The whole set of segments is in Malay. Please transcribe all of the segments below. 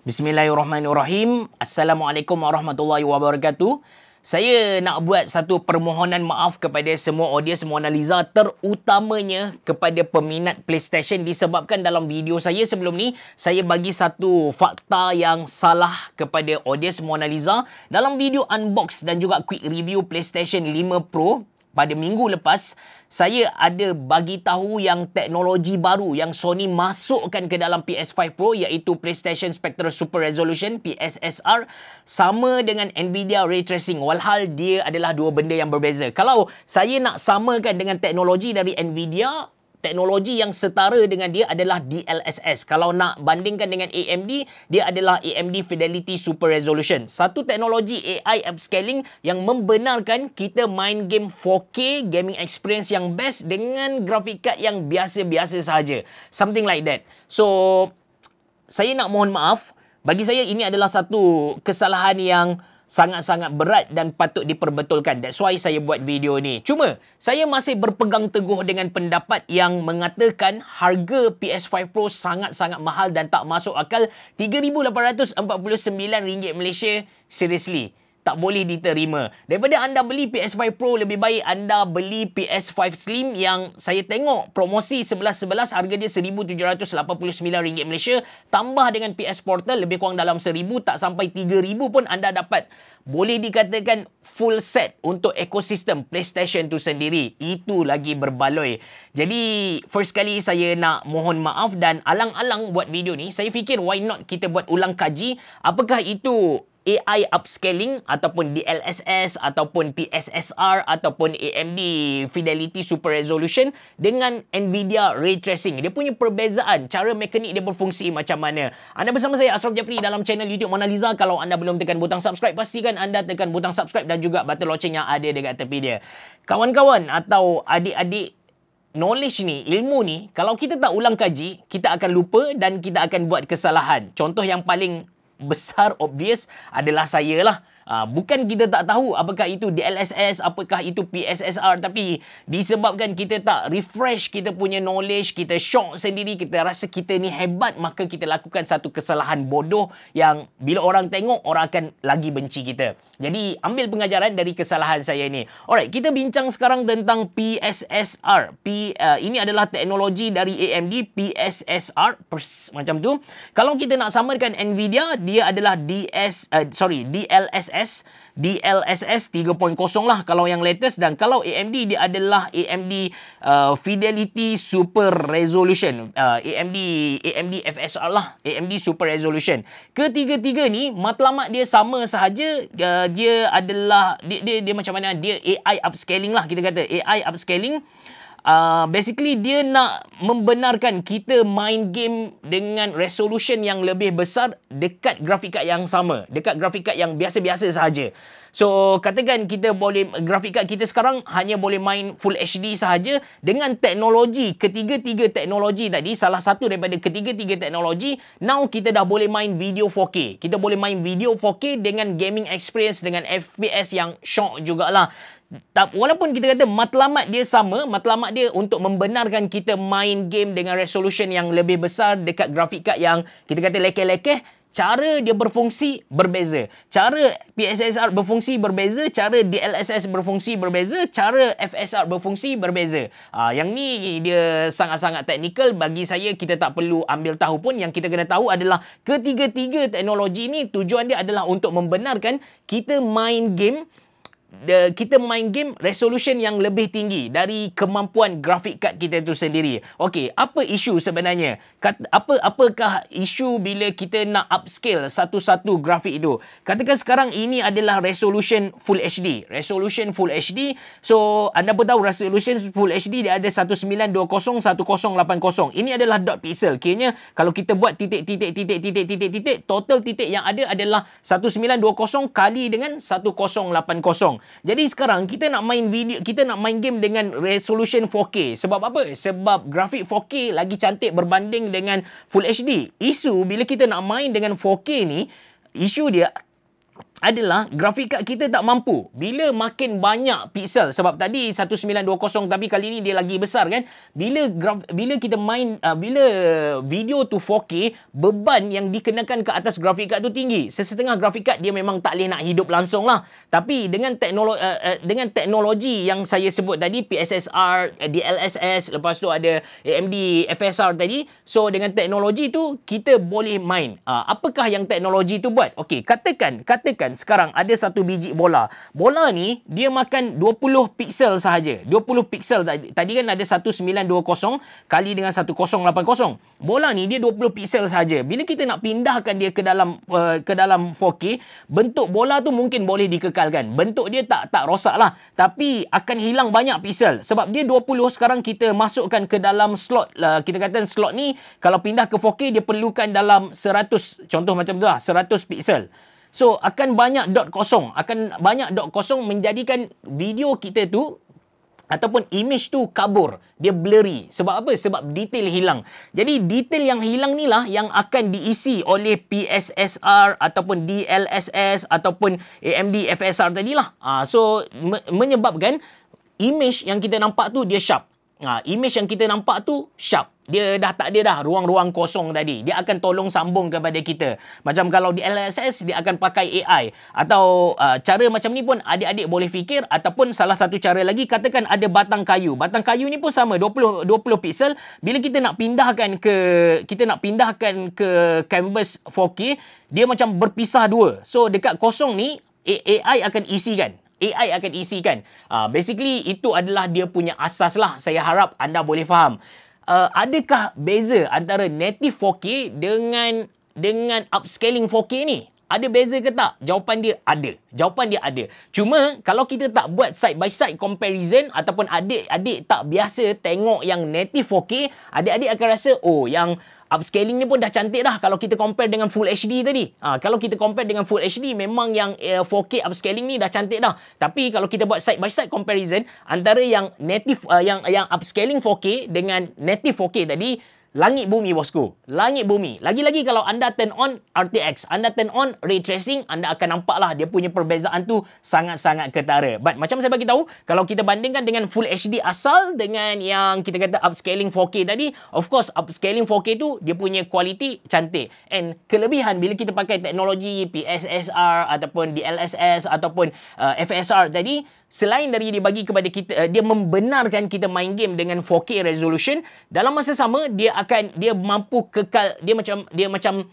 Bismillahirrahmanirrahim. Assalamualaikum warahmatullahi wabarakatuh. Saya nak buat satu permohonan maaf kepada semua audiens Mona Lisa, terutamanya kepada peminat PlayStation, disebabkan dalam video saya sebelum ni saya bagi satu fakta yang salah kepada audiens Mona Lisa. Dalam video unbox dan juga quick review PlayStation 5 Pro pada minggu lepas, saya ada bagi tahu yang teknologi baru yang Sony masukkan ke dalam PS5 Pro, iaitu PlayStation Spectral Super Resolution (PSSR) sama dengan Nvidia Ray Tracing, walhal dia adalah dua benda yang berbeza. Kalau saya nak samakan dengan teknologi dari Nvidia, teknologi yang setara dengan dia adalah DLSS. Kalau nak bandingkan dengan AMD, dia adalah AMD Fidelity Super Resolution. Satu teknologi AI upscaling yang membenarkan kita main game 4K, gaming experience yang best dengan grafik card yang biasa-biasa sahaja. Something like that. So, saya nak mohon maaf. Bagi saya, ini adalah satu kesalahan yang sangat-sangat berat dan patut diperbetulkan. That's why saya buat video ni. Cuma, saya masih berpegang teguh dengan pendapat yang mengatakan harga PS5 Pro sangat-sangat mahal dan tak masuk akal. RM3,849 Malaysia. Seriously, tak boleh diterima. Daripada anda beli PS5 Pro, lebih baik anda beli PS5 Slim yang saya tengok promosi 11-11, harga dia RM1,789 Malaysia. Tambah dengan PS Portal, lebih kurang dalam RM1,000, tak sampai RM3,000 pun anda dapat. Boleh dikatakan full set untuk ekosistem PlayStation tu sendiri. Itu lagi berbaloi. Jadi, first kali saya nak mohon maaf dan alang-alang buat video ni. Saya fikir why not kita buat ulang kaji. Apakah itu AI upscaling ataupun DLSS ataupun PSSR ataupun AMD Fidelity Super Resolution dengan Nvidia Ray Tracing. Dia punya perbezaan, cara mekanik dia berfungsi macam mana. Anda bersama saya Ashraf Jeffrey dalam channel YouTube Mona Lisa. Kalau anda belum tekan butang subscribe, pastikan anda tekan butang subscribe dan juga button loceng yang ada dekat tepi dia. Kawan-kawan atau adik-adik, knowledge ni, ilmu ni, kalau kita tak ulang kaji, kita akan lupa dan kita akan buat kesalahan. Contoh yang paling besar, obvious, adalah saya lah. Bukan kita tak tahu apakah itu DLSS, apakah itu PSSR, tapi disebabkan kita tak refresh kita punya knowledge, kita shock sendiri, kita rasa kita ni hebat, maka kita lakukan satu kesalahan bodoh yang bila orang tengok, orang akan lagi benci kita. Jadi, ambil pengajaran dari kesalahan saya ni. Alright, kita bincang sekarang tentang PSSR. Ini adalah teknologi dari AMD, PSSR, macam tu. Kalau kita nak samakan Nvidia, dia adalah DLSS 3.0 lah kalau yang latest, dan kalau AMD dia adalah AMD Fidelity Super Resolution, AMD FSR lah, AMD Super Resolution. Ketiga-tiga ni matlamat dia sama sahaja. Dia adalah dia macam mana, dia AI upscaling lah, kita kata AI upscaling. Basically dia nak membenarkan kita main game dengan resolution yang lebih besar dekat grafik card yang sama, dekat grafik card yang biasa-biasa sahaja. So, katakan kita boleh, grafik card kita sekarang hanya boleh main Full HD sahaja. Dengan teknologi, ketiga-tiga teknologi tadi, salah satu daripada ketiga-tiga teknologi, now kita dah boleh main video 4K. Kita boleh main video 4K dengan gaming experience, dengan FPS yang shock jugalah. Walaupun kita kata matlamat dia sama, matlamat dia untuk membenarkan kita main game dengan resolution yang lebih besar dekat grafik card yang kita kata lekeh-lekeh, cara dia berfungsi berbeza. Cara PSSR berfungsi berbeza, cara DLSS berfungsi berbeza, cara FSR berfungsi berbeza. Yang ni dia sangat-sangat teknikal. Bagi saya, kita tak perlu ambil tahu pun. Yang kita kena tahu adalah ketiga-tiga teknologi ni tujuan dia adalah untuk membenarkan kita main game resolution yang lebih tinggi dari kemampuan grafik card kita tu sendiri. Okey, apa isu sebenarnya? Apakah isu bila kita nak upscale satu-satu grafik itu? Katakan sekarang ini adalah resolution Full HD. Resolution Full HD. So, anda pun tahu resolution Full HD dia ada 1920 1080. Ini adalah dot pixel. Kiranya kalau kita buat titik, total titik yang ada adalah 1920 kali dengan 1080. Jadi sekarang kita nak main video, kita nak main game dengan resolution 4K. Sebab apa? Sebab grafik 4K lagi cantik berbanding dengan Full HD. Isu bila kita nak main dengan 4K ni, isu dia adalah grafik kad kita tak mampu bila makin banyak pixel. Sebab tadi 1920 tapi kali ni dia lagi besar kan. Bila kita main bila video tu 4K, beban yang dikenakan ke atas grafik kad tu tinggi. Sesetengah grafik kad dia memang tak boleh nak hidup langsung lah. Tapi dengan teknologi yang saya sebut tadi, PSSR, DLSS, lepas tu ada AMD FSR tadi. So dengan teknologi tu kita boleh main. Apakah yang teknologi tu buat? Okey, katakan sekarang ada satu biji bola. Bola ni dia makan 20 pixel sahaja. 20 pixel tadi kan ada 1920 kali dengan 1080. Bola ni dia 20 pixel sahaja. Bila kita nak pindahkan dia ke dalam 4K, bentuk bola tu mungkin boleh dikekalkan. Bentuk dia tak rosak lah. Tapi akan hilang banyak pixel. Sebab dia 20, sekarang kita masukkan ke dalam slot. Kita kata slot ni kalau pindah ke 4K dia perlukan dalam 100, contoh macam tu lah, 100 pixel. So, akan banyak dot kosong. Menjadikan video kita tu ataupun image tu kabur. Dia blurry. Sebab apa? Sebab detail hilang. Jadi, detail yang hilang ni lah yang akan diisi oleh PSSR ataupun DLSS ataupun AMD FSR tadilah. So, menyebabkan image yang kita nampak tu dia sharp. Image yang kita nampak tu sharp. Dia dah tak ada dah ruang-ruang kosong tadi. Dia akan tolong sambung kepada kita. Macam kalau di LSS, dia akan pakai AI. Atau cara macam ni pun adik-adik boleh fikir. Ataupun salah satu cara lagi, katakan ada batang kayu. Batang kayu ni pun sama, 20 pixel. Bila kita nak pindahkan ke canvas 4K, dia macam berpisah dua. So dekat kosong ni, AI akan isikan. Basically, itu adalah dia punya asas lah. Saya harap anda boleh faham. Adakah beza antara native 4K dengan upscaling 4K ni? Ada beza ke tak? Jawapan dia ada. Cuma kalau kita tak buat side by side comparison ataupun adik-adik tak biasa tengok yang native 4K, adik-adik akan rasa yang upscaling ni pun dah cantik dah kalau kita compare dengan Full HD tadi. Kalau kita compare dengan Full HD, memang yang 4K upscaling ni dah cantik dah. Tapi kalau kita buat side by side comparison antara yang native yang upscaling 4K dengan native 4K tadi, langit bumi bosku. Langit bumi. Lagi-lagi kalau anda turn on RTX, anda turn on ray tracing, anda akan nampaklah dia punya perbezaan tu sangat-sangat ketara. But macam saya bagi tahu, kalau kita bandingkan dengan Full HD asal dengan yang kita kata upscaling 4K tadi, of course upscaling 4K tu dia punya kualiti cantik. And kelebihan bila kita pakai teknologi PSSR ataupun DLSS ataupun FSR tadi, selain dari dia bagi kepada kita, dia membenarkan kita main game dengan 4K resolution, dalam masa sama dia mampu kekal, dia macam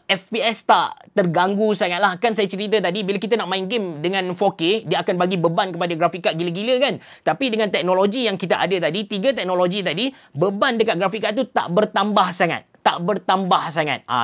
FPS tak terganggu sangatlah. Kan saya cerita tadi, bila kita nak main game dengan 4K, dia akan bagi beban kepada grafik kad gila-gila kan. Tapi dengan teknologi yang kita ada tadi, 3 teknologi tadi, beban dekat grafik kad tu tak bertambah sangat.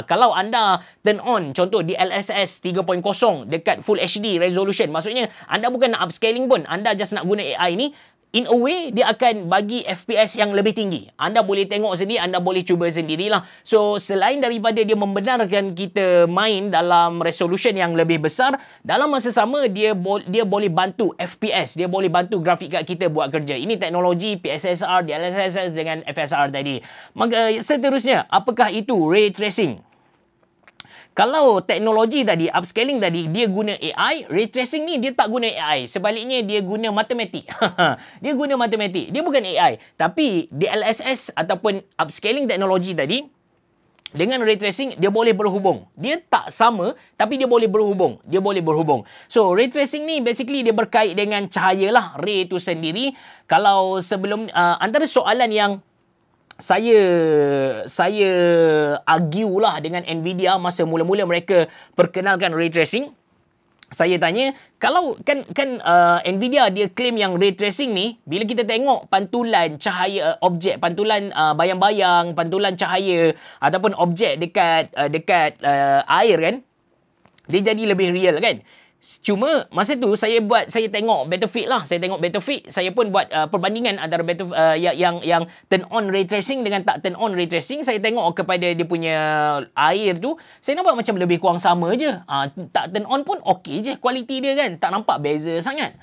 Kalau anda turn on contoh di LSS 3.0 dekat Full HD resolution, maksudnya anda bukan nak upscaling pun, anda just nak guna AI ni, in a way dia akan bagi FPS yang lebih tinggi. Anda boleh tengok sendiri, anda boleh cuba sendirilah. So selain daripada dia membenarkan kita main dalam resolution yang lebih besar, dalam masa sama dia boleh bantu FPS, dia boleh bantu grafik kad kita buat kerja. Ini teknologi PSSR, DLSS dengan FSR tadi. Maka seterusnya, apakah itu ray tracing? Kalau teknologi tadi, upscaling tadi, dia guna AI, ray tracing ni dia tak guna AI. Sebaliknya, dia guna matematik. Dia guna matematik. Dia bukan AI. Tapi, DLSS ataupun upscaling teknologi tadi, dengan ray tracing, dia boleh berhubung. Dia tak sama, tapi dia boleh berhubung. So, ray tracing ni basically dia berkait dengan cahaya lah. Ray tu sendiri. Kalau sebelum, antara soalan yang saya argue lah dengan Nvidia masa mula-mula mereka perkenalkan ray tracing. Saya tanya, kalau kan Nvidia dia claim yang ray tracing ni, bila kita tengok pantulan cahaya objek, pantulan bayang-bayang, pantulan cahaya ataupun objek dekat air kan, dia jadi lebih real kan. Cuma masa tu saya tengok Battlefield lah. Saya pun buat perbandingan antara yang turn on ray tracing dengan tak turn on ray tracing. Saya tengok kepada dia punya air tu, saya nampak macam lebih kurang sama je. Tak turn on pun okey je kualiti dia kan. Tak nampak beza sangat.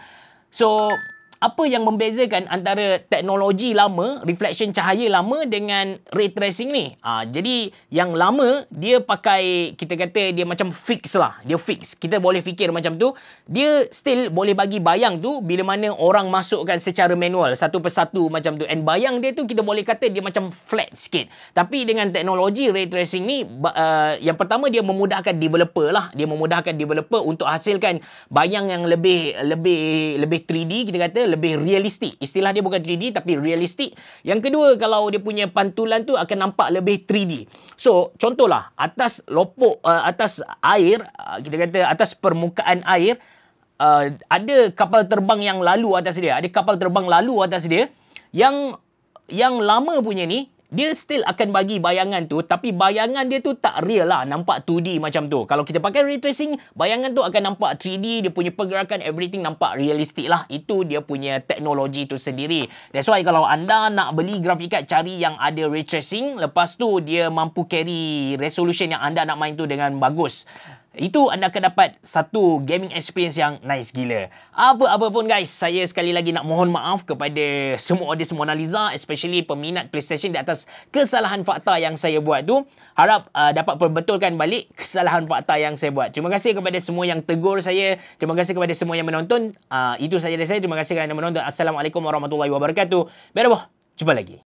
So apa yang membezakan antara teknologi lama, reflection cahaya lama dengan ray tracing ni? Jadi yang lama dia pakai, kita kata dia macam fix lah. Dia fix. Kita boleh fikir macam tu. Dia still boleh bagi bayang tu bila mana orang masukkan secara manual satu persatu macam tu. And bayang dia tu kita boleh kata dia macam flat sikit. Tapi dengan teknologi ray tracing ni, yang pertama dia memudahkan developer lah. Dia memudahkan developer untuk hasilkan bayang yang lebih 3D, kita kata lebih realistik. Istilah dia bukan 3D tapi realistik. Yang kedua, kalau dia punya pantulan tu akan nampak lebih 3D. So, contohlah atas atas air, kita kata atas permukaan air, ada kapal terbang yang lalu atas dia. Ada kapal terbang lalu atas dia. Yang lama punya ni, dia still akan bagi bayangan tu, tapi bayangan dia tu tak real lah, nampak 2D macam tu. Kalau kita pakai ray tracing, bayangan tu akan nampak 3D, dia punya pergerakan, everything nampak realistik lah. Itu dia punya teknologi tu sendiri. That's why kalau anda nak beli graphic card, cari yang ada ray tracing, lepas tu dia mampu carry resolution yang anda nak main tu dengan bagus. Itu anda akan dapat satu gaming experience yang nice gila. Apa-apa pun guys, saya sekali lagi nak mohon maaf kepada semua audience Mona Lisa, especially peminat PlayStation, di atas kesalahan fakta yang saya buat tu. Harap dapat perbetulkan balik kesalahan fakta yang saya buat. Terima kasih kepada semua yang tegur saya. Terima kasih kepada semua yang menonton. Itu saja dari saya. Terima kasih kerana menonton. Assalamualaikum warahmatullahi wabarakatuh. Berapa? Jumpa lagi.